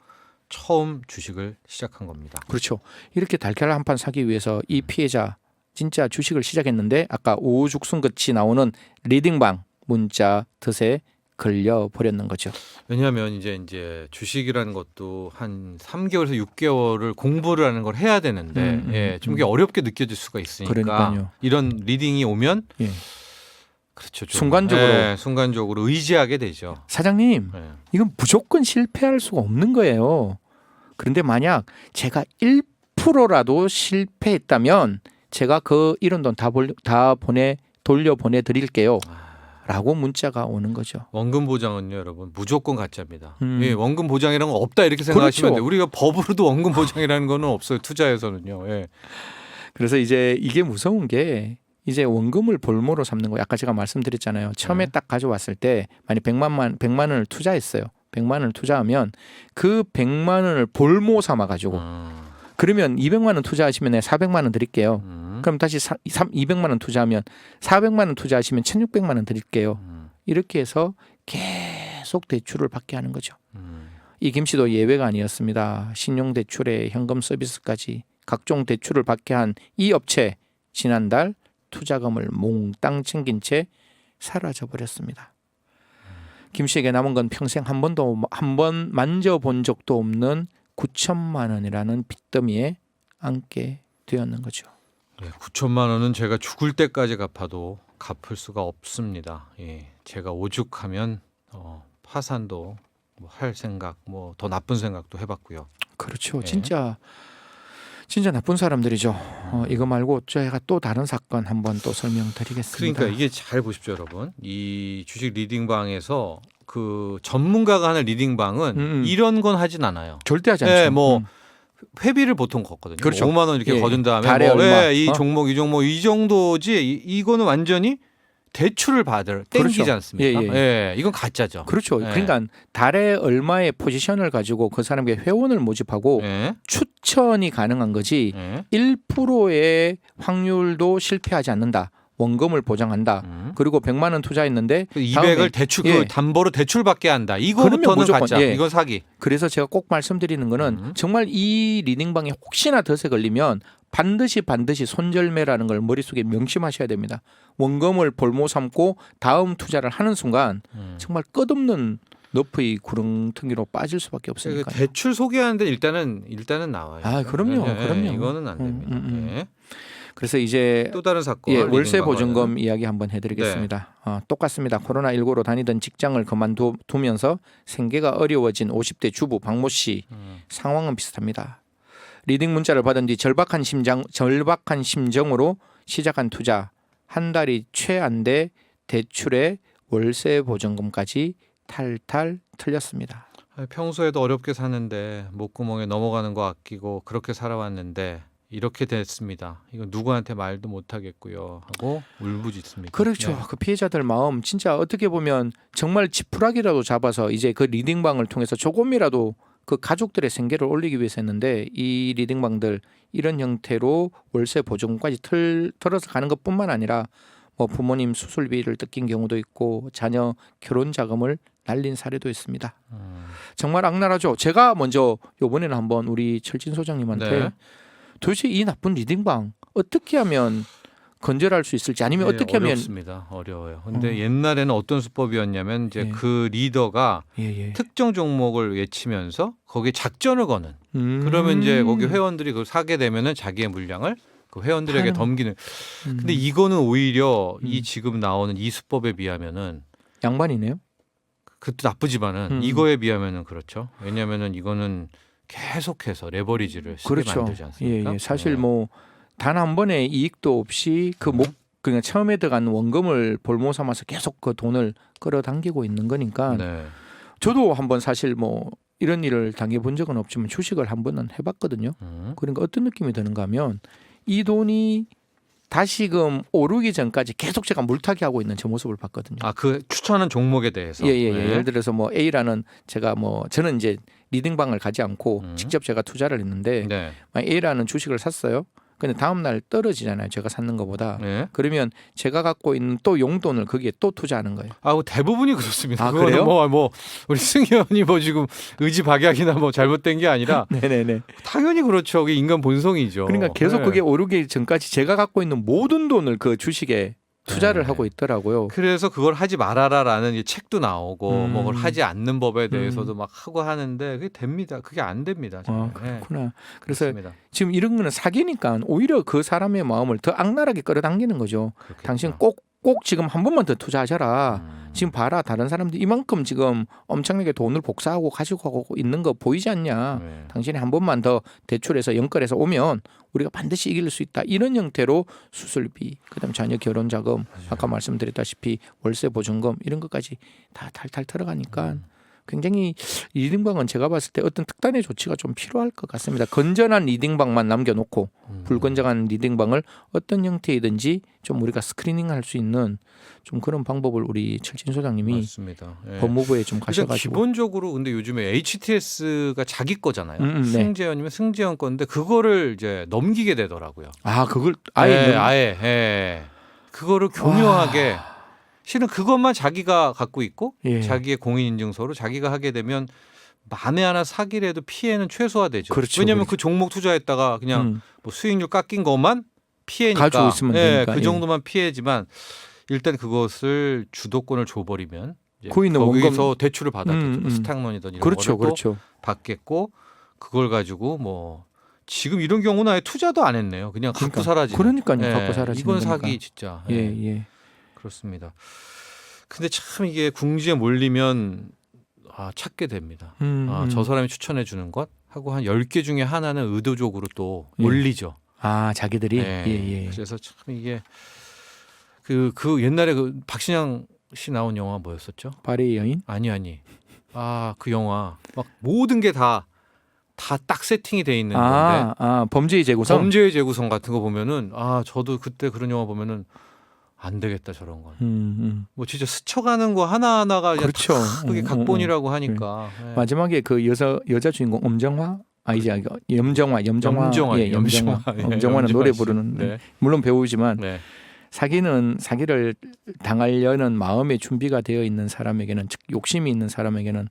처음 주식을 시작한 겁니다. 그렇죠. 이렇게 달걀 한 판 사기 위해서 이 피해자 진짜 주식을 시작했는데 아까 우후죽순 같이 나오는 리딩방 문자 덫에 걸려 버렸는 거죠. 왜냐하면 이제 주식이라는 것도 한 3개월에서 6개월을 공부를 하는 걸 해야 되는데 좀 이게 어렵게 느껴질 수가 있으니까 그러니까요. 이런 리딩이 오면 예. 그렇죠. 좀, 순간적으로 의지하게 되죠. 사장님, 예. 이건 무조건 실패할 수가 없는 거예요. 그런데 만약 제가 1%라도 실패했다면 제가 그 이런 돈 다 돌려 보내드릴게요. 라고 문자가 오는 거죠. 원금 보장은요, 여러분 무조건 가짜입니다. 음. 예, 원금 보장이라는 건 없다 이렇게 생각하시면 그렇죠. 돼요. 우리가 법으로도 원금 보장이라는 거는 없어요. 투자에서는요. 예. 그래서 이제 이게 무서운 게 이제 원금을 볼모로 삼는 거예요. 아까 제가 말씀드렸잖아요. 처음에 네. 딱 가져왔을 때 만약 100만 원을 투자했어요. 100만 원을 투자하면 그 100만 원을 볼모 삼아 가지고 그러면 200만 원 투자하시면 내가 400만 원 드릴게요. 그럼 다시 200만 원 투자하면 400만 원 투자하시면 1,600만 원 드릴게요. 이렇게 해서 계속 대출을 받게 하는 거죠. 이 김 씨도 예외가 아니었습니다. 신용대출에 현금 서비스까지 각종 대출을 받게 한 이 업체 지난달 투자금을 몽땅 챙긴 채 사라져 버렸습니다. 김 씨에게 남은 건 평생 한 번 만져본 적도 없는 9천만 원이라는 빚더미에 앉게 되었는 거죠. 예, 9천만 원은 제가 죽을 때까지 갚아도 갚을 수가 없습니다. 예, 제가 오죽하면 파산도 뭐 할 생각, 뭐 더 나쁜 생각도 해봤고요. 그렇죠. 예. 진짜 나쁜 사람들이죠. 이거 말고 제가 또 다른 사건 한번 또 설명드리겠습니다. 그러니까 이게 잘 보십시오, 여러분. 이 주식 리딩방에서 그 전문가가 하는 리딩방은 이런 건 하진 않아요. 절대 하지 않죠. 예, 뭐 회비를 보통 걷거든요. 그렇죠. 5만 원 이렇게 예, 거둔 다음에 달에 뭐, 얼마. 이 종목 이 종목 이 정도지 이거는 완전히 대출을 받을 땡기지 그렇죠. 않습니까? 예, 예, 이건 가짜죠. 그렇죠. 예. 그러니까 달에 얼마의 포지션을 가지고 그 사람에게 회원을 모집하고 예, 추천이 가능한 거지 예. 1%의 확률도 실패하지 않는다. 원금을 보장한다. 그리고 100만 원 투자했는데 그 다음에 200을 대출 예. 그 담보로 대출 받게 한다. 그러면 이거부터는 무조건, 가짜. 예. 이건 사기. 그래서 제가 꼭 말씀드리는 거는 정말 이 리딩방에 혹시나 덫에 걸리면 반드시 손절매라는 걸 머릿속에 명심하셔야 됩니다. 원금을 볼모 삼고 다음 투자를 하는 순간 정말 끝없는 너프의 구렁텅이로 빠질 수밖에 없으니까. 그 대출 소개하는데 일단은 나와요. 아, 그럼요. 예, 예, 그럼요. 이거는 안 됩니다. 예. 그래서 이제 또 다른 사건. 예, 월세 리딩방 보증금 관련은. 이야기 한번 해드리겠습니다. 똑같습니다. 코로나19로 다니던 직장을 그만두면서 생계가 어려워진 50대 주부 박모 씨 상황은 비슷합니다. 리딩 문자를 받은 뒤 절박한 심정으로 시작한 투자 한 달이 채 안 돼 대출에 월세 보증금까지 탈탈 털렸습니다. 평소에도 어렵게 사는데 목구멍에 넘어가는 거 아끼고 그렇게 살아왔는데 이렇게 됐습니다. 이거 누구한테 말도 못 하겠고요. 하고 울부짖습니다. 그렇죠. 네. 그 피해자들 마음 진짜 어떻게 보면 정말 지푸라기라도 잡아서 이제 그 리딩방을 통해서 조금이라도 그 가족들의 생계를 올리기 위해서 했는데 이 리딩방들 이런 형태로 월세 보증금까지 털어서 가는 것뿐만 아니라 뭐 부모님 수술비를 뜯긴 경우도 있고 자녀 결혼 자금을 날린 사례도 있습니다. 정말 악랄하죠. 제가 먼저 이번에는 한번 우리 철진 소장님한테 네. 도대체 이 나쁜 리딩방 어떻게 하면 건절할 수 있을지 아니면 네, 어떻게 하면 어렵습니다. 어려워요. 근데 옛날에는 어떤 수법이었냐면 이제 예. 그 리더가 예. 특정 종목을 외치면서 거기에 작전을 거는. 그러면 이제 거기 회원들이 그걸 사게 되면은 자기의 물량을 그 회원들에게 파는. 덤기는. 근데 이거는 오히려 음. 이 지금 나오는 이 수법에 비하면은 양반이네요. 그것도 나쁘지만은 이거에 비하면은 그렇죠. 왜냐하면은 이거는 계속해서 레버리지를 쓰게 그렇죠. 만들지 않습니까? 예. 사실 네. 뭐 단 한 번의 이익도 없이 그냥 처음에 들어간 원금을 볼모 삼아서 계속 그 돈을 끌어당기고 있는 거니까 네. 저도 한번 사실 뭐 이런 일을 당해본 적은 없지만 주식을 한 번은 해봤거든요. 그러니까 어떤 느낌이 드는가 하면 이 돈이 다시금 오르기 전까지 계속 제가 물타기 하고 있는 저 모습을 봤거든요. 아, 그 추천한 종목에 대해서. 예. 네. 예를 들어서 뭐 A라는 제가 뭐 저는 이제 리딩방을 가지 않고 직접 제가 투자를 했는데 네. A라는 주식을 샀어요. 근데 다음 날 떨어지잖아요. 제가 샀는 것보다. 네. 그러면 제가 갖고 있는 또 용돈을 거기에 또 투자하는 거예요. 아, 대부분이 그렇습니다. 아, 그거는 그래요? 뭐 우리 승현이 뭐 지금 의지 박약이나 뭐 잘못된 게 아니라 네네네. 당연히 그렇죠. 그게 인간 본성이죠. 그러니까 계속 네. 그게 오르기 전까지 제가 갖고 있는 모든 돈을 그 주식에 투자를 네. 하고 있더라고요. 그래서 그걸 하지 말아라라는 이 책도 나오고 뭐 그걸 음. 하지 않는 법에 대해서도 막 하고 하는데 그게 됩니다. 그게 안 됩니다. 정말. 그렇구나. 그래서 그렇습니다. 지금 이런 거는 사기니까 오히려 그 사람의 마음을 더 악랄하게 끌어당기는 거죠. 그렇겠죠. 당신 꼭 지금 한 번만 더 투자하셔라. 지금 봐라, 다른 사람들 이만큼 지금 엄청나게 돈을 복사하고 가지고 가고 있는 거 보이지 않냐. 네. 당신이 한 번만 더 대출해서 연끌해서 오면 우리가 반드시 이길 수 있다. 이런 형태로 수술비, 그다음 자녀 결혼 자금, 아까 말씀드렸다시피 월세 보증금 이런 것까지 다 탈탈 들어가니까 굉장히 리딩방은 제가 봤을 때 어떤 특단의 조치가 좀 필요할 것 같습니다. 건전한 리딩방만 남겨놓고 불건전한 리딩방을 어떤 형태이든지 좀 우리가 스크리닝할 수 있는 좀 그런 방법을 우리 철진 소장님이 맞습니다. 예. 법무부에 좀 일단 가셔가지고 기본적으로 근데 요즘에 HTS가 자기 거잖아요. 네. 승재원이면 승재원 건데 그거를 이제 넘기게 되더라고요. 그걸 아예 아예 그거를 교묘하게 실은 그것만 자기가 갖고 있고 예. 자기의 공인인증서로 자기가 하게 되면 만에 하나 사기라도 피해는 최소화되죠. 그렇죠, 왜냐하면 그렇죠. 그 종목 투자했다가 그냥 뭐 수익률 깎인 것만 피해니까 가지고 있으면 되니까. 그 정도만 피해지만 일단 그것을 주도권을 줘버리면 이제 거의 있는 거기서 대출을 받았겠죠. 음. 스탁론이든 이런 그렇죠, 거를 또 그렇죠. 받겠고 그걸 가지고 뭐 지금 이런 경우는 아예 투자도 안 했네요. 그냥 갖고 사라지는. 그러니까요, 갖고 사라지는 이건 거니까. 사기 진짜. 예. 그렇습니다. 근데 참 이게 궁지에 몰리면 찾게 됩니다. 저 사람이 추천해 주는 것 하고 한 10개 중에 하나는 의도적으로 또 예. 올리죠. 자기들이 예. 그래서 참 이게 그 옛날에 그 박신양 씨 나온 영화 뭐였었죠? 발의 여인. 아니. 그 영화 막 모든 게 다 딱 세팅이 돼 있는 건데 범죄의 재구성. 범죄의 재구성 같은 거 보면은 저도 그때 그런 영화 보면은 안 되겠다 저런 건. 뭐 진짜 스쳐가는 거 하나하나가 그냥 그렇죠. 그게 각본이라고 하니까. 예. 마지막에 그 여자 주인공 엄정화 염정화. 엄정화는 노래 부르는 네. 물론 배우지만 네. 사기를 당하려는 마음의 준비가 되어 있는 사람에게는, 즉 욕심이 있는 사람에게는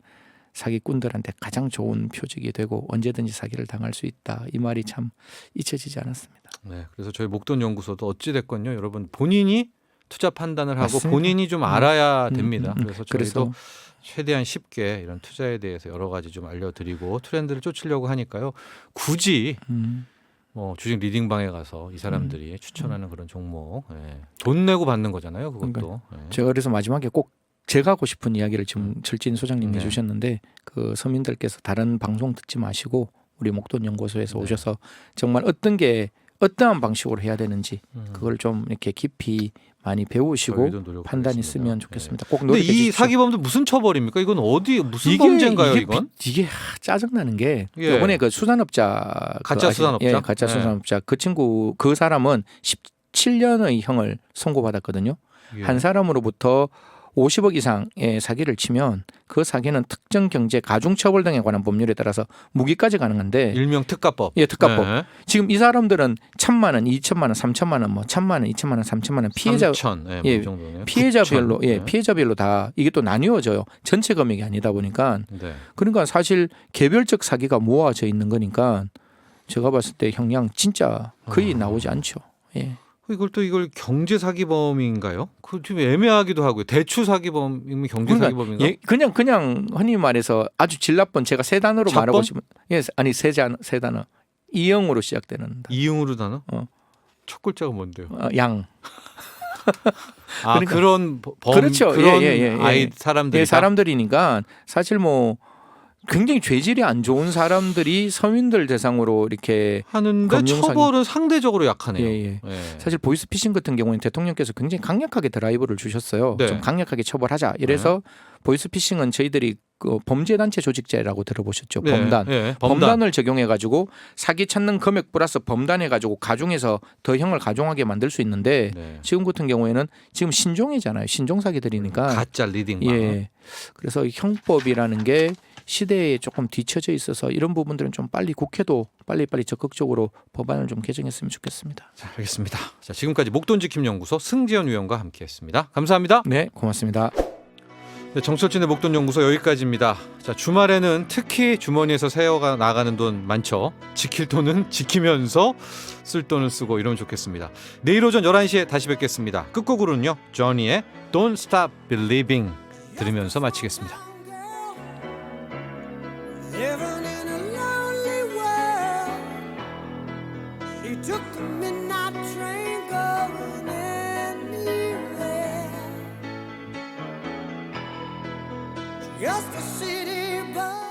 사기꾼들한테 가장 좋은 표적이 되고 언제든지 사기를 당할 수 있다. 이 말이 참 잊혀지지 않았습니다. 네. 그래서 저희 목돈 연구소도 어찌 됐건요, 여러분 본인이 투자 판단을 하고 맞습니다. 본인이 좀 알아야 됩니다. 그래서 저희도 그래서 최대한 쉽게 이런 투자에 대해서 여러 가지 좀 알려드리고 트렌드를 쫓으려고 하니까요. 굳이 뭐 주식 리딩방에 가서 이 사람들이 추천하는 그런 종목 돈 내고 받는 거잖아요. 그것도. 제가 그래서 마지막에 꼭 제가 하고 싶은 이야기를 지금 철진 소장님 네. 해주셨는데 그 서민들께서 다른 방송 듣지 마시고 우리 목돈 연구소에서 네. 오셔서 정말 어떠한 방식으로 해야 되는지 그걸 좀 이렇게 깊이 많이 배우시고 저희도 노력하겠습니다. 판단했으면 좋겠습니다. 꼭 근데 노력해 이 주십시오. 사기범들 무슨 처벌입니까? 이건 무슨 범죄인가요? 이건? 이게 짜증나는 게 예. 이번에 그 수산업자 가짜 수산업자? 가짜 예. 수산업자 그 사람은 17년의 형을 선고받았거든요. 예. 한 사람으로부터 50억 이상의 사기를 치면 그 사기는 특정 경제 가중처벌 등에 관한 법률에 따라서 무기까지 가능한데 일명 특가법. 예, 특가법. 네. 지금 이 사람들은 1,000만 원, 2천만 원, 3천만 원, 1,000만 원, 2천만 원, 3천만 원 피해자 3천, 뭐 예, 이 정도네요. 피해자별로 9천. 피해자별로 다 이게 또 나뉘어져요. 전체 금액이 아니다 보니까 네. 그러니까 사실 개별적 사기가 모아져 있는 거니까 제가 봤을 때 형량 진짜 거의 나오지 않죠. 예. 이걸 경제 사기범인가요? 그 좀 애매하기도 하고요. 대출 사기범이면 경제 사기범인가? 예, 그냥 흔히 말해서 아주 질 나쁜 제가 세 단어로 자범? 말하고 싶으면 세 단어 이형으로 시작되는 단어. 이응으로 단어? 어. 첫 글자가 뭔데요? 양. 그러니까, 그런 그렇죠. 그런 예. 아이 사람들이 사람들이니까 사실 뭐 굉장히 죄질이 안 좋은 사람들이 서민들 대상으로 이렇게 하는데 금융 사기. 처벌은 상대적으로 약하네요. 예. 예. 사실 보이스피싱 같은 경우는 대통령께서 굉장히 강력하게 드라이브를 주셨어요. 네. 좀 강력하게 처벌하자. 이래서 보이스피싱은 저희들이 그 범죄단체 조직죄라고 들어보셨죠? 네, 범단. 예, 범단을 적용해가지고 사기 찾는 금액 플러스 범단해가지고 가중해서 더 형을 가중하게 만들 수 있는데 네. 지금 같은 경우에는 지금 신종이잖아요. 신종 사기들이니까. 가짜 리딩방. 예. 그래서 형법이라는 게 시대에 조금 뒤처져 있어서 이런 부분들은 좀 빨리 국회도 빨리빨리 적극적으로 법안을 좀 개정했으면 좋겠습니다. 자, 알겠습니다. 자, 지금까지 목돈지킴 연구소 승지연 위원과 함께했습니다. 감사합니다. 네, 고맙습니다. 네, 정철진의 목돈 연구소 여기까지입니다. 자, 주말에는 특히 주머니에서 새어가 나가는 돈 많죠. 지킬 돈은 지키면서 쓸 돈은 쓰고 이러면 좋겠습니다. 내일 오전 11시에 다시 뵙겠습니다. 끝곡으로는요, 조니의 Don't Stop Believing 들으면서 마치겠습니다. Living in a lonely world. She took the midnight train going anywhere. Just a city boy.